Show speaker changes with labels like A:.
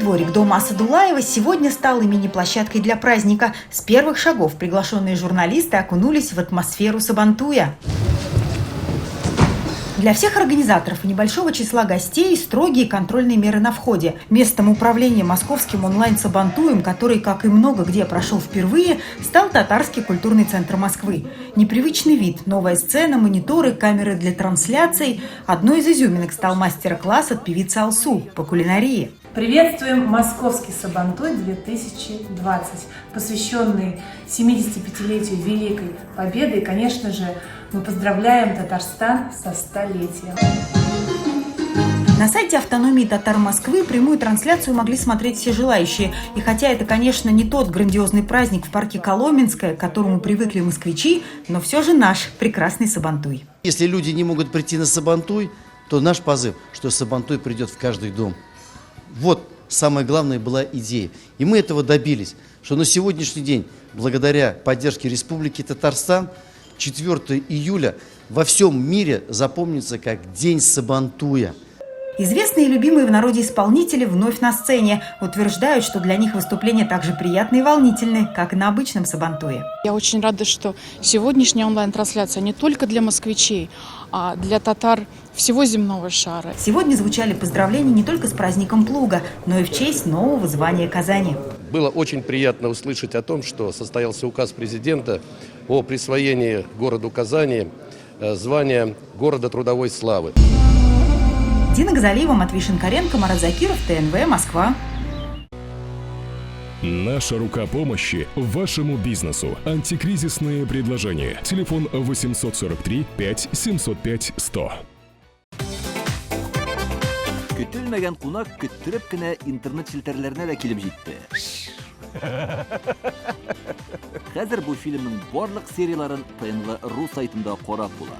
A: дворик дома Асадуллаева сегодня стал и мини-площадкой для праздника. С первых шагов приглашенные журналисты окунулись в атмосферу Сабантуя. Для всех организаторов и небольшого числа гостей строгие контрольные меры на входе. Местом управления московским онлайн-сабантуем, который, как и много где прошел впервые, стал Татарский культурный центр Москвы. Непривычный вид, новая сцена, мониторы, камеры для трансляций. Одной из изюминок стал мастер-класс от певицы Алсу по кулинарии.
B: Приветствуем Московский Сабантуй 2020, посвященный 75-летию Великой Победы. И, конечно же, мы поздравляем Татарстан со 100-летием.
A: На сайте автономии татар Москвы прямую трансляцию могли смотреть все желающие. И хотя это, конечно, не тот грандиозный праздник в парке Коломенское, к которому привыкли москвичи, но все же наш прекрасный Сабантуй.
C: Если люди не могут прийти на Сабантуй, то наш позыв, что Сабантуй придет в каждый дом. Вот самая главная была идея. И мы этого добились, что на сегодняшний день, благодаря поддержке Республики Татарстан, 4 июля во всем мире запомнится как День Сабантуя.
A: Известные и любимые в народе исполнители вновь на сцене. Утверждают, что для них выступления так же приятны и волнительны, как и на обычном Сабантуе.
D: Я очень рада, что сегодняшняя онлайн-трансляция не только для москвичей, а для татар всего земного шара.
A: Сегодня звучали поздравления не только с праздником Плуга, но и в честь нового звания Казани.
E: Было очень приятно услышать о том, что состоялся указ президента о присвоении городу Казани звания города трудовой славы.
A: Дина Газалиева, Матвей Шинкаренко, Марат Закиров, ТНВ, Москва.
F: Наша рука помощи вашему бизнесу. Антикризисные предложения. Телефон 843 5 705 100.
G: Көтелмәгән кунак көттүреп кенә интернет челтәрләренә дә килеп җитте. Хәзер бу фильмның барлык серияларын ТНВ.ру сайтында карап була.